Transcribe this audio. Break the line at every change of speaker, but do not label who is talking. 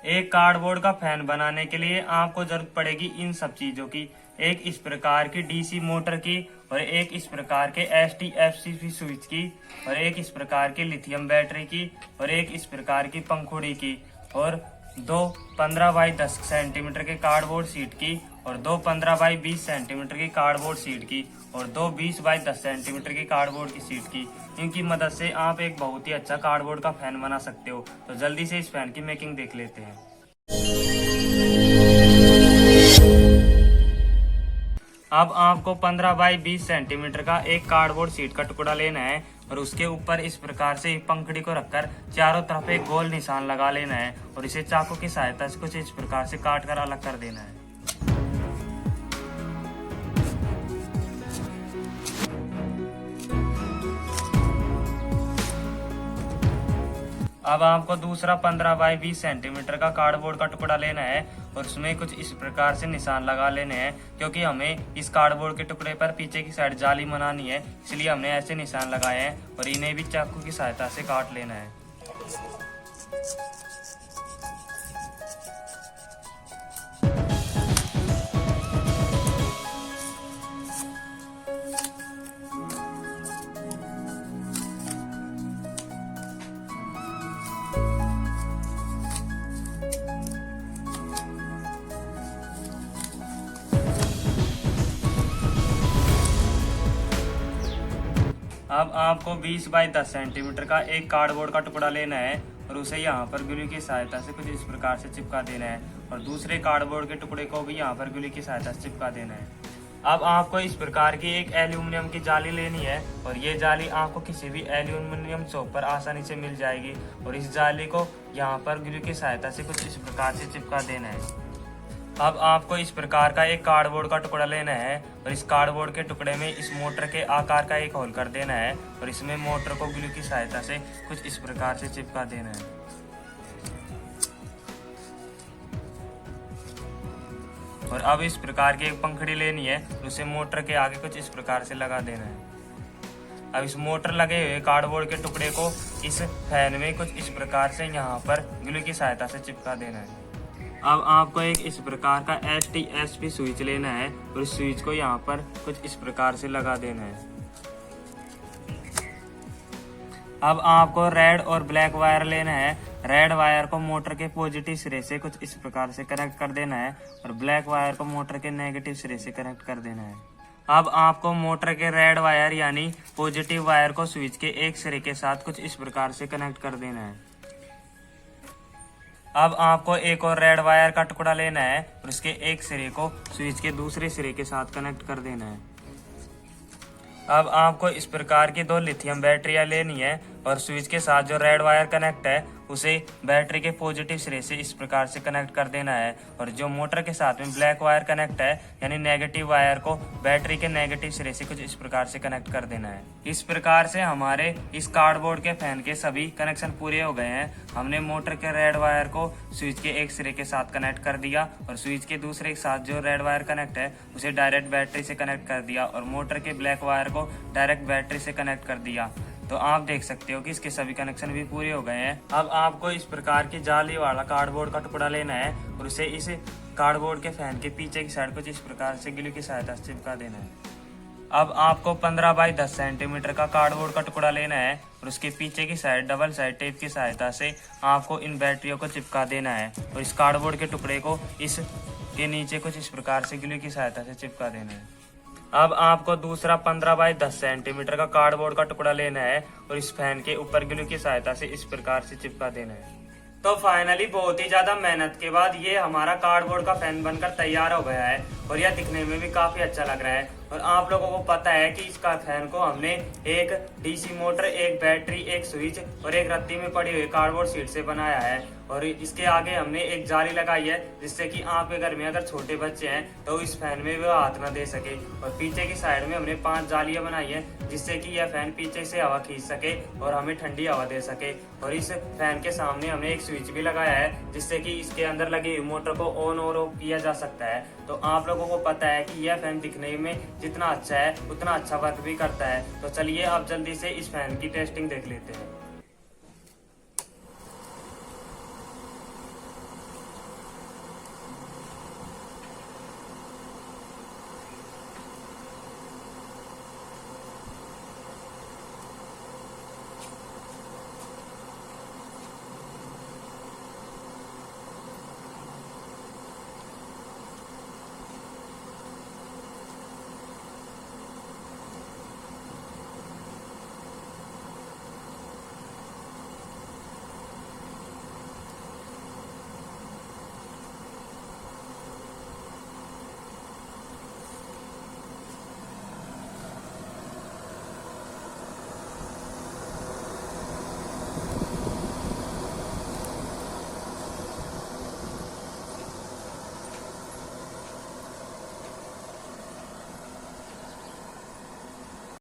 एक कार्डबोर्ड का फैन बनाने के लिए आपको जरूरत पड़ेगी इन सब चीजों की। एक इस प्रकार की डीसी मोटर की, और एक इस प्रकार के STFCP स्विच की, और एक इस प्रकार की लिथियम बैटरी की, और एक इस प्रकार की पंखुड़ी की, और दो 15 बाई 10 सेंटीमीटर के कार्डबोर्ड शीट की, और दो 15 बाई 20 सेंटीमीटर की कार्डबोर्ड शीट की, और दो 20 बाई 10 सेंटीमीटर की कार्डबोर्ड की शीट की। इनकी मदद से आप एक बहुत ही अच्छा कार्डबोर्ड का फैन बना सकते हो। तो जल्दी से इस फैन की मेकिंग देख लेते हैं। अब आपको 15 बाई 20 सेंटीमीटर का एक कार्डबोर्ड शीट का टुकड़ा लेना है, और उसके ऊपर इस प्रकार से पंखड़ी को रखकर चारों तरफ एक गोल निशान लगा लेना है, और इसे चाकू की सहायता से कुछ इस प्रकार से काट कर अलग कर देना है। अब आपको दूसरा 15 बाई 20 सेंटीमीटर का कार्डबोर्ड का टुकड़ा लेना है, और उसमें कुछ इस प्रकार से निशान लगा लेने हैं, क्योंकि हमें इस कार्डबोर्ड के टुकड़े पर पीछे की साइड जाली बनानी है, इसलिए हमने ऐसे निशान लगाए हैं, और इन्हें भी चाकू की सहायता से काट लेना है। अब आपको 20 बाई 10 सेंटीमीटर का एक कार्डबोर्ड का टुकड़ा लेना है, और उसे यहाँ पर ग्लू की सहायता से कुछ इस प्रकार से चिपका देना है, और दूसरे कार्डबोर्ड के टुकड़े को भी यहाँ पर ग्लू की सहायता से चिपका देना है। अब आपको इस प्रकार की एक एल्यूमिनियम की जाली लेनी है, और ये जाली आपको किसी भी एल्यूमिनियम शॉप पर आसानी से मिल जाएगी, और इस जाली को यहाँ पर ग्लू की सहायता से कुछ इस प्रकार से चिपका देना है। अब आपको इस प्रकार का एक कार्डबोर्ड का टुकड़ा लेना है, और इस कार्डबोर्ड के टुकड़े में इस मोटर के आकार का एक होल कर देना है, और इसमें मोटर को ग्लू की सहायता से कुछ इस प्रकार से चिपका देना है। और अब इस प्रकार की एक पंखड़ी लेनी है, उसे मोटर के आगे कुछ इस प्रकार से लगा देना है। अब इस मोटर लगे हुए कार्डबोर्ड के टुकड़े को इस फैन में कुछ इस प्रकार से यहाँ पर ग्लू की सहायता से चिपका देना है। अब आपको एक इस प्रकार का STFCP स्विच लेना है, और इस स्विच को यहाँ पर कुछ इस प्रकार से लगा देना है। अब आपको रेड और ब्लैक वायर लेना है। रेड वायर को मोटर के पॉजिटिव सिरे से कुछ इस प्रकार से कनेक्ट कर देना है, और ब्लैक वायर को मोटर के नेगेटिव सिरे से कनेक्ट कर देना है। अब आपको मोटर के रेड वायर यानी पॉजिटिव वायर को स्विच के एक सिरे के साथ कुछ इस प्रकार से कनेक्ट कर देना है। अब आपको एक और रेड वायर का टुकड़ा लेना है, और उसके एक सिरे को स्विच के दूसरे सिरे के साथ कनेक्ट कर देना है। अब आपको इस प्रकार की दो लिथियम बैटरियां लेनी है, और स्विच के साथ जो रेड वायर कनेक्ट है उसे बैटरी के पॉजिटिव सिरे से इस प्रकार से कनेक्ट कर देना है, और जो मोटर के साथ में ब्लैक वायर कनेक्ट है यानी नेगेटिव वायर को बैटरी के नेगेटिव सिरे से कुछ इस प्रकार से कनेक्ट कर देना है। इस प्रकार से हमारे इस कार्डबोर्ड के फैन के सभी कनेक्शन पूरे हो गए हैं। हमने मोटर के रेड वायर को स्विच के एक सिरे के साथ कनेक्ट कर दिया, और स्विच के दूसरे के साथ जो रेड वायर कनेक्ट है उसे डायरेक्ट बैटरी से कनेक्ट कर दिया, और मोटर के ब्लैक वायर को डायरेक्ट बैटरी से कनेक्ट कर दिया। तो आप देख सकते हो कि इसके सभी कनेक्शन भी पूरे हो गए हैं। अब आपको इस प्रकार की जाली वाला कार्डबोर्ड का टुकड़ा लेना है, और उसे इस कार्डबोर्ड के फैन के पीछे की साइड कुछ इस प्रकार से ग्लू की सहायता से चिपका देना है। अब आपको 15 बाई 10 सेंटीमीटर का कार्डबोर्ड का टुकड़ा लेना है, और उसके पीछे की साइड डबल साइड टेप की सहायता से आपको इन बैटरियों को चिपका देना है, और इस कार्डबोर्ड के टुकड़े को इस के नीचे कुछ इस प्रकार से ग्लू की सहायता से चिपका देना है। अब आपको दूसरा 15 बाई 10 सेंटीमीटर का कार्डबोर्ड का टुकड़ा लेना है, और इस फैन के ऊपर ग्लू की सहायता से इस प्रकार से चिपका देना है। तो फाइनली बहुत ही ज्यादा मेहनत के बाद ये हमारा कार्डबोर्ड का फैन बनकर तैयार हो गया है, और यह दिखने में भी काफी अच्छा लग रहा है। और आप लोगों को पता है कि इसका फैन को हमने एक डीसी मोटर, एक बैटरी, एक स्विच और एक रद्दी में पड़ी हुई कार्डबोर्ड शीट से बनाया है, और इसके आगे हमने एक जाली लगाई है, जिससे कि आपके घर में अगर छोटे बच्चे हैं तो इस फैन में वो हाथ ना दे सके। और पीछे की साइड में हमने 5 जालियां बनाई है, जिससे कि यह फैन पीछे से हवा खींच सके और हमें ठंडी हवा दे सके। और इस फैन के सामने हमने एक स्विच भी लगाया है, जिससे कि इसके अंदर लगी हुई मोटर को ऑन और ऑफ किया जा सकता है। तो आप लोगों को पता है कि यह फैन दिखने में जितना अच्छा है उतना अच्छा वर्क भी करता है। तो चलिए अब जल्दी से इस फैन की टेस्टिंग देख लेते हैं।